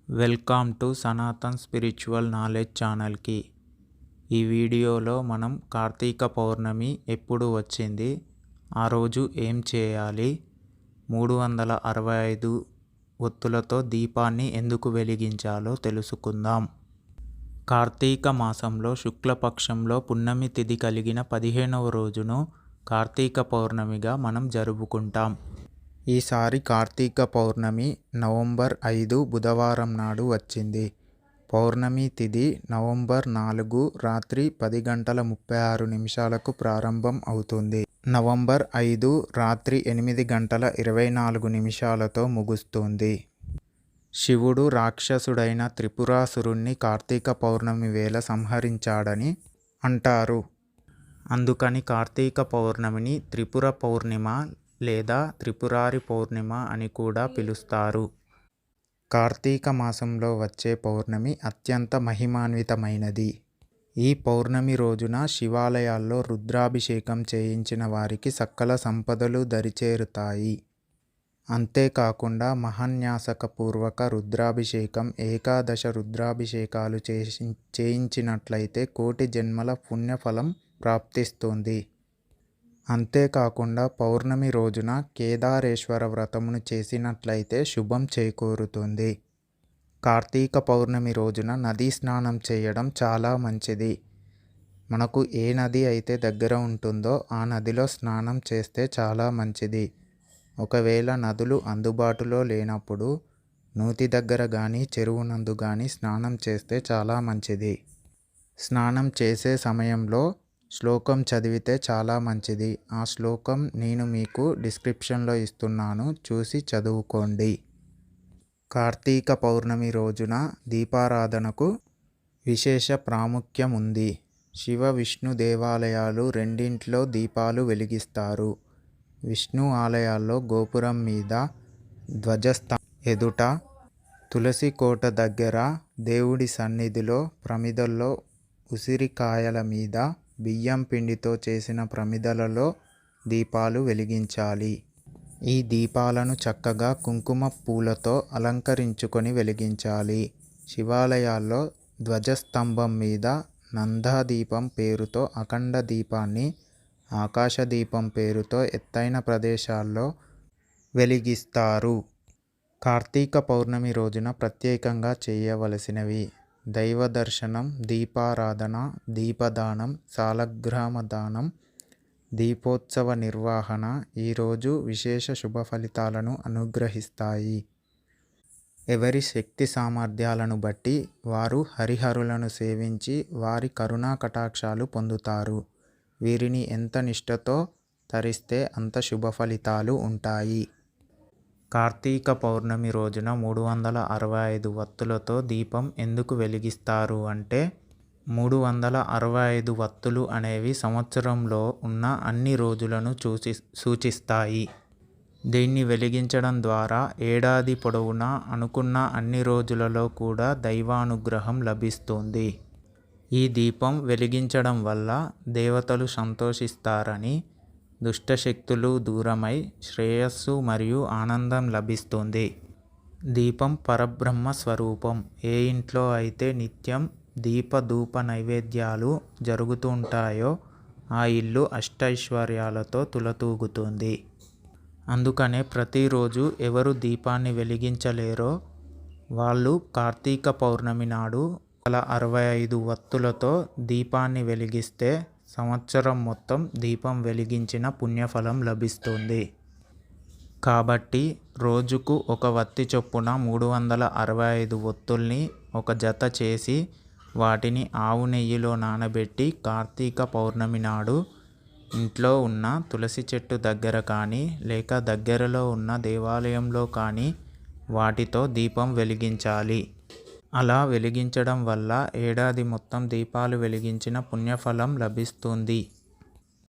Welcome to Sanatan spiritual knowledge ఛానల్కి. ఈ వీడియోలో మనం కార్తీక పౌర్ణమి ఎప్పుడు వచ్చింది, ఆ రోజు ఏం చేయాలి, 365 ఒత్తులతో దీపాన్ని ఎందుకు వెలిగించాలో తెలుసుకుందాం. కార్తీక మాసంలో శుక్లపక్షంలో పున్నమి తిథి కలిగిన 15వ రోజును కార్తీక పౌర్ణమిగా మనం జరుపుకుంటాం. ఈసారి కార్తీక పౌర్ణమి నవంబర్ 5 బుధవారం నాడు వచ్చింది. పౌర్ణమి తిథి నవంబర్ 4 రాత్రి 10:36 ప్రారంభం అవుతుంది. నవంబర్ 5 రాత్రి 8:24 ముగుస్తుంది. శివుడు రాక్షసుడైన త్రిపురాసురుణ్ణి కార్తీక పౌర్ణమి వేళ సంహరించాడని అంటారు. అందుకని కార్తీక పౌర్ణమిని త్రిపుర పౌర్ణిమ లేదా త్రిపురారి పౌర్ణిమ అని కూడా పిలుస్తారు. కార్తీక మాసంలో వచ్చే పౌర్ణమి అత్యంత మహిమాన్వితమైనది. ఈ పౌర్ణమి రోజున శివాలయాల్లో రుద్రాభిషేకం చేయించిన వారికి సకల సంపదలు దరిచేరుతాయి. అంతేకాకుండా మహాన్యాసకపూర్వక రుద్రాభిషేకం, ఏకాదశ రుద్రాభిషేకాలు చేయించినట్లయితే కోటి జన్మల పుణ్యఫలం ప్రాప్తిస్తుంది. అంతేకాకుండా పౌర్ణమి రోజున కేదారేశ్వర వ్రతమును చేసినట్లయితే శుభం చేకూరుతుంది. కార్తీక పౌర్ణమి రోజున నదీ స్నానం చేయడం చాలా మంచిది. మనకు ఏ నది అయితే దగ్గర ఉంటుందో ఆ నదిలో స్నానం చేస్తే చాలా మంచిది. ఒకవేళ నదులు అందుబాటులో లేనప్పుడు నూతి దగ్గర కానీ చెరువు నందు కానీ స్నానం చేస్తే చాలా మంచిది. స్నానం చేసే సమయంలో శ్లోకం చదివితే చాలా మంచిది. ఆ శ్లోకం నేను మీకు డిస్క్రిప్షన్లో ఇస్తున్నాను, చూసి చదువుకోండి. కార్తీక పౌర్ణమి రోజున దీపారాధనకు విశేష ప్రాముఖ్యం ఉంది. శివ విష్ణు దేవాలయాలు రెండింట్లో దీపాలు వెలిగిస్తారు. విష్ణు ఆలయాల్లో గోపురం మీద, ధ్వజస్తంభం ఎదుట, తులసి కోట దగ్గర, దేవుడి సన్నిధిలో, ప్రమిదల్లో, ఉసిరికాయల మీద, బియ్యం పిండితో చేసిన ప్రమిదలలో దీపాలు వెలిగించాలి. ఈ దీపాలను చక్కగా కుంకుమ పూలతో అలంకరించుకొని వెలిగించాలి. శివాలయాల్లో ధ్వజస్తంభం మీద నందాదీపం పేరుతో అఖండ దీపాన్ని, ఆకాశదీపం పేరుతో ఎత్తైన ప్రదేశాల్లో వెలిగిస్తారు. కార్తీక పౌర్ణమి రోజున ప్రత్యేకంగా చేయవలసినవి: దైవ దర్శనం, దీపారాధన, దీపదానం, సాలగ్రామ దానం, దీపోత్సవ నిర్వహణ ఈరోజు విశేష శుభ ఫలితాలను అనుగ్రహిస్తాయి. ఎవరి శక్తి సామర్థ్యాలను బట్టి వారు హరిహరులను సేవించి వారి కరుణా కటాక్షాలు పొందుతారు. వీరిని ఎంత నిష్ఠతో తరిస్తే అంత శుభ ఫలితాలు ఉంటాయి. కార్తీక పౌర్ణమి రోజున 365 వత్తులతో దీపం ఎందుకు వెలిగిస్తారు అంటే, 365 వత్తులు అనేవి సంవత్సరంలో ఉన్న అన్ని రోజులను సూచిస్తాయి. దీన్ని వెలిగించడం ద్వారా ఏడాది పొడవునా అనుకున్న అన్ని రోజులలో కూడా దైవానుగ్రహం లభిస్తుంది. ఈ దీపం వెలిగించడం వల్ల దేవతలు సంతోషిస్తారని, దుష్టశక్తులు దూరమై శ్రేయస్సు మరియు ఆనందం లభిస్తుంది. దీపం పరబ్రహ్మ స్వరూపం. ఏ ఇంట్లో అయితే నిత్యం దీపధూప నైవేద్యాలు జరుగుతుంటాయో ఆ ఇల్లు అష్టైశ్వర్యాలతో తులతూగుతుంది. అందుకనే ప్రతిరోజు ఎవరు దీపాన్ని వెలిగించలేరో వాళ్ళు కార్తీక పౌర్ణమి నాడు 65 వత్తులతో దీపాన్ని వెలిగిస్తే సంవత్సరం మొత్తం దీపం వెలిగించిన పుణ్యఫలం లభిస్తుంది. కాబట్టి రోజుకు ఒక వత్తి చొప్పున 365 ఒత్తుల్ని ఒక జత చేసి వాటిని ఆవు నెయ్యిలో నానబెట్టి కార్తీక పౌర్ణమి నాడు ఇంట్లో ఉన్న తులసి చెట్టు దగ్గర కానీ లేక దగ్గరలో ఉన్న దేవాలయంలో కానీ వాటితో దీపం వెలిగించాలి. అలా వెలిగించడం వల్ల ఏడాది మొత్తం దీపాలు వెలిగించిన పుణ్యఫలం లభిస్తుంది.